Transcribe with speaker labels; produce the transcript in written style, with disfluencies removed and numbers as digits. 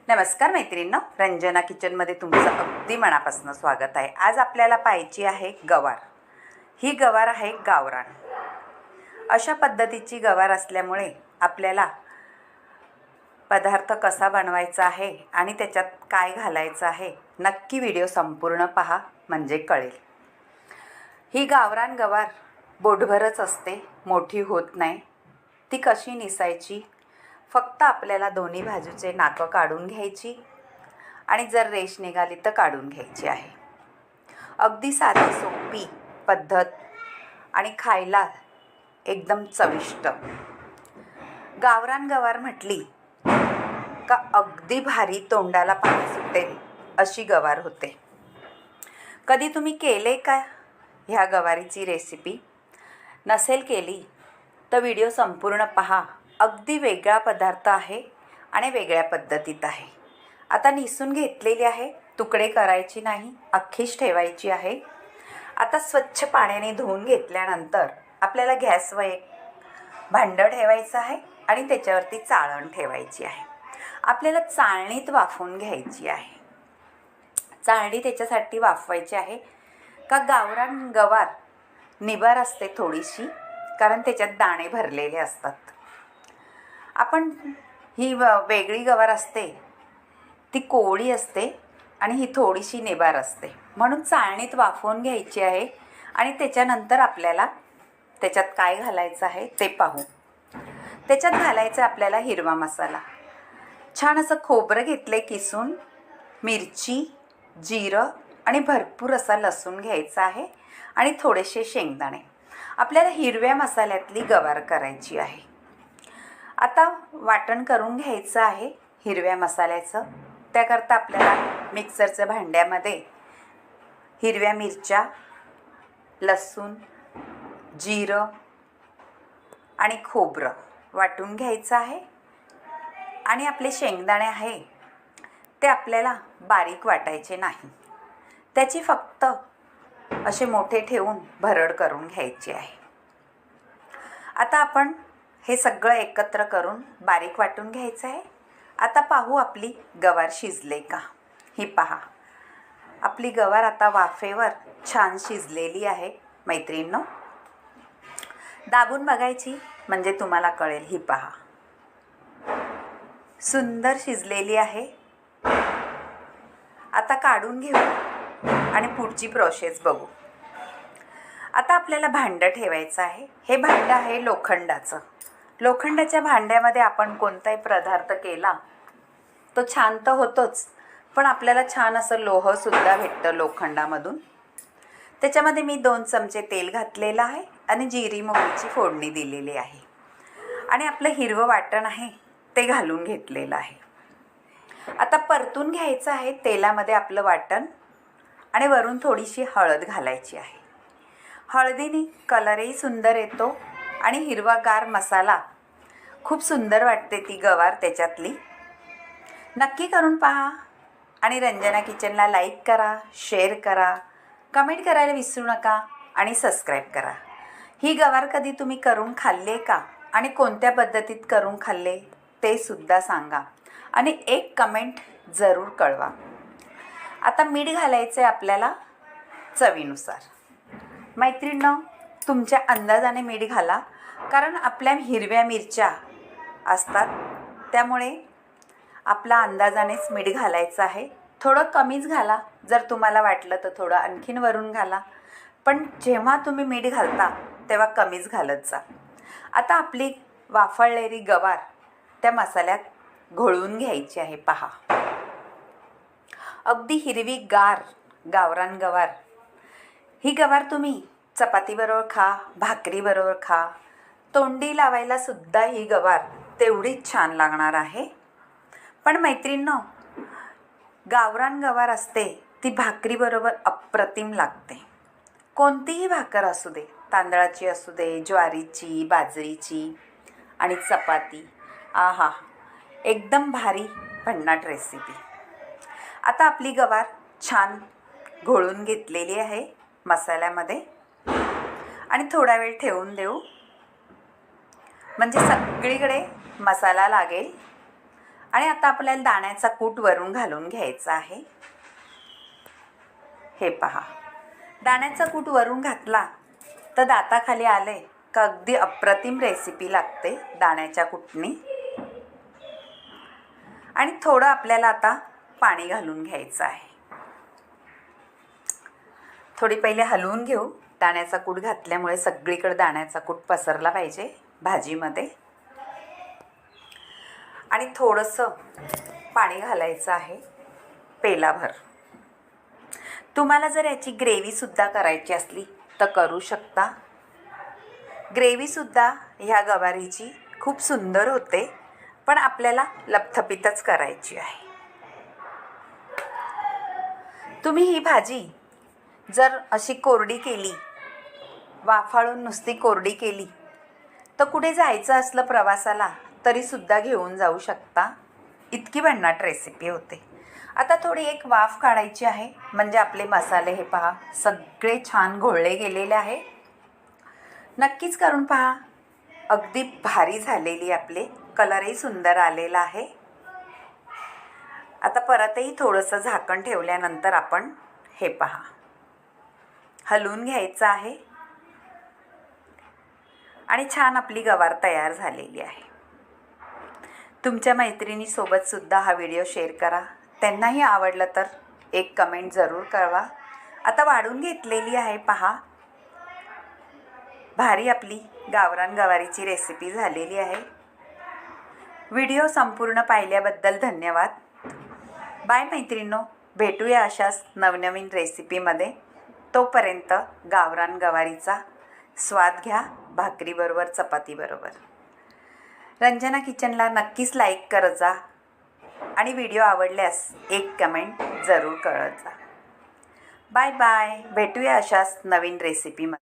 Speaker 1: नमस्कार मैत्रिणींनो, रंजना किचनमध्ये तुमचं अगदी मनापासून स्वागत आहे। आज आपल्याला पाहायची आहे गवार। ही गवार आहे गावरान। अशा पद्धतीची गवार असल्यामुळे आपल्याला पदार्थ कसा बनवायचा आहे आणि त्याच्यात काय घालायचं आहे नक्की व्हिडिओ संपूर्ण पहा, म्हणजे कळेल। ही गावरान गवार बोटभरच असते, मोठी होत नाही। ती कशी निसायची? फक्त आपल्याला दोन्ही बाजूचे नाकं काढून घ्यायची आणि जर रेष निघाली तर काढून घ्यायची आहे। अगदी साधी सोपी पद्धत आणि खायला एकदम चविष्ट। गावरान गवार म्हटली का अगदी भारी तोंडाला पाणी सुटेल अशी गवार होते। कधी तुम्ही केले का ह्या गवारीची रेसिपी? नसेल केली तर व्हिडिओ संपूर्ण पहा। अगदी वेगळा पदार्थ आहे आणि वेगळ्या पद्धतीत आहे। आता निसून घेतलेली आहे, तुकडे करायची नाही, अख्खीच ठेवायची आहे। आता स्वच्छ पाण्याने धुवून घेतल्यानंतर आपल्याला गॅसवर एक भांडं ठेवायचं आहे आणि त्याच्यावरती चाळण ठेवायची आहे। आपल्याला चाळणीत वाफवून घ्यायची आहे। चाळणी त्याच्यासाठी वाफवायची आहे का गावरान गवार निबार असते थोडीशी, कारण त्याच्यात दाणे भरलेले असतात। आपण ही वेगळी गवार असते, ती कोवळी असते आणि ही थोडीशी निबार असते, म्हणून चाळणीत वाफवून घ्यायची आहे। आणि त्याच्यानंतर आपल्याला त्याच्यात काय घालायचं आहे ते पाहू। त्याच्यात घालायचं आपल्याला हिरवा मसाला। छान असं खोबरं घेतले किसून, मिरची, जिरं आणि भरपूर असा लसूण घ्यायचा आहे आणि थोडेसे शेंगदाणे। आपल्याला हिरव्या मसाल्यातली गवार करायची आहे। आता वाटण करून घ्यायचं आहे हिरव्या मसाल्याचं। त्याकरता आपल्याला मिक्सरच्या भांड्यामध्ये हिरव्या मिरच्या, लसूण, जिरं आणि खोबरं वाटून घ्यायचं आहे। आणि आपले शेंगदाणे आहे ते आपल्याला बारीक वाटायचे नाही, त्याची फक्त असे मोठे ठेवून भरड करून घ्यायची आहे। आता आपण हे सगळं एकत्र करून बारीक वाटून घ्यायचं आहे। आता पाहू आपली गवार शिजले का। ही पहा, आपली गवार आता वाफेवर छान शिजलेली आहे मैत्रिणींनो। दाबून बघायची म्हणजे तुम्हाला कळेल। ही पहा, सुंदर शिजलेली आहे। आता काढून घेऊ आणि पुढची प्रोसेस बघू। आता आपल्याला भांडं ठेवायचं आहे। हे भांडं आहे लोखंडाचं। लोखंडाच्या भांड्यामध्ये आपण कोणताही पदार्थ केला तो छान तर होतोच, पण आपल्याला छान असं लोहसुद्धा भेटतं लोखंडामधून। त्याच्यामध्ये मी 2 चमचे तेल घातलेलं आहे आणि जिरी मोहरीची फोडणी दिलेली आहे आणि आपलं हिरवं वाटण आहे ते घालून घेतलेलं आहे। आता परतून घ्यायचं आहे तेलामध्ये आपलं वाटण आणि वरून थोडीशी हळद घालायची आहे। हळदीने कलरही सुंदर येतो आणि हिरवागार मसाला खूप सुंदर वाटते ती गवार त्याच्यातली। नक्की करून पहा आणि रंजना किचनला लाईक करा, शेअर करा, कमेंट करायला विसरू नका आणि सबस्क्राईब करा। ही गवार कधी तुम्ही करून खाल्ले का आणि कोणत्या पद्धतीत करून खाल्ले ते सुद्धा सांगा आणि एक कमेंट जरूर कळवा। आता मीठ घालायचं आहे आपल्याला चवीनुसार। मैत्रिणींनो, तुमच्या अंदाजाने मीठ घाला, कारण आपल्या हिरव्या मिरच्या असतात त्यामुळे आपला अंदाजानेच मीठ घालायचं आहे। थोडं कमीच घाला, जर तुम्हाला वाटलं तर थोडं आणखीन वरून घाला, पण जेव्हा तुम्ही मीठ घालता तेव्हा कमीच घालत जा। आता आपली वाफळलेली गवार त्या मसाल्यात घोळवून घ्यायची आहे। पहा, अगदी हिरवी गार गावरान गवार। ही गवार तुम्ही चपातीबरोबर खा, भाकरीबरोबर खा, तोंडी लावायला सुद्धा ही गवार तेवढीच छान लागणार आहे। पण मैत्रिणींनो, गावरान गवार असते ती भाकरीबरोबर अप्रतिम लागते। कोणतीही भाकर असू दे, तांदळाची असू दे, ज्वारीची, बाजरीची आणि चपाती, आहा, एकदम भारी भन्नाट रेसिपी। आता आपली गवार छान घोळून घेतलेली आहे मसाल्यामध्ये आणि थोडा वेळ ठेवून देऊ, म्हणजे सगळीकडे मसाला लागेल आणि आता आपल्याला दाण्याचा कूट वरून घालून घ्यायचा आहे. हे पहा, दाण्याचा कूट वरून घातला तर दाताखाली आले का अगदी अप्रतिम रेसिपी लागते दाण्याच्या कूटनी. आणि थोडं आपल्याला आता पाणी घालून घ्यायचं आहे. थोडी पहिले हलवून घेऊ. दाण्याचा कूट घातल्यामुळे सगळीकडे दाण्याचा कूट पसरला पाहिजे भाजीमध्ये. आणि थोडंसं पाणी घालायचं आहे पेलाभर. तुम्हाला जर याची ग्रेव्हीसुद्धा करायची असली तर करू शकता. ग्रेव्हीसुद्धा ह्या गवारीची खूप सुंदर होते, पण आपल्याला लपथपीतच करायची आहे. तुम्ही ही भाजी जर अशी कोरडी केली, वाफाळून नुसती कोरडी केली, तर कुठे जायचं असलं प्रवासाला तरीसुद्धा घेऊन जाऊ शकता. इतकी भन्नाट रेसिपी होते. आता थोडी एक वाफ काढायची आहे, म्हणजे आपले मसाले हे पहा सगळे छान घोळले गेलेले आहे. नक्कीच करून पहा. अगदी भारी झालेली, आपले कलरही सुंदर आलेला आहे. आता परतही थोडंसं झाकण ठेवल्यानंतर आपण हे पहा हलवून घ्यायचं आहे. आणि छान आपली गवार तयार झालेली आहे. तुमच्या मैत्रिणीसोबतसुद्धा हा व्हिडिओ शेअर करा. त्यांनाही आवडलं तर एक कमेंट जरूर कळवा. आता वाढून घेतलेली आहे पहा. भारी आपली गावरान गवारीची रेसिपी झालेली आहे. व्हिडिओ संपूर्ण पाहिल्याबद्दल धन्यवाद. बाय मैत्रिणींनो, भेटूया अशाच नवनवीन रेसिपीमध्ये. तोपर्यंत गावरान गवारीचा स्वाद घ्या भाकरीबरोबर, चपातीबरोबर. रंजना किचनला नक्कीच लाईक करत जा आणि व्हिडिओ आवडल्यास एक कमेंट जरूर करत जा. Bye bye. भेटूया अशाच नवीन रेसिपीमध्ये.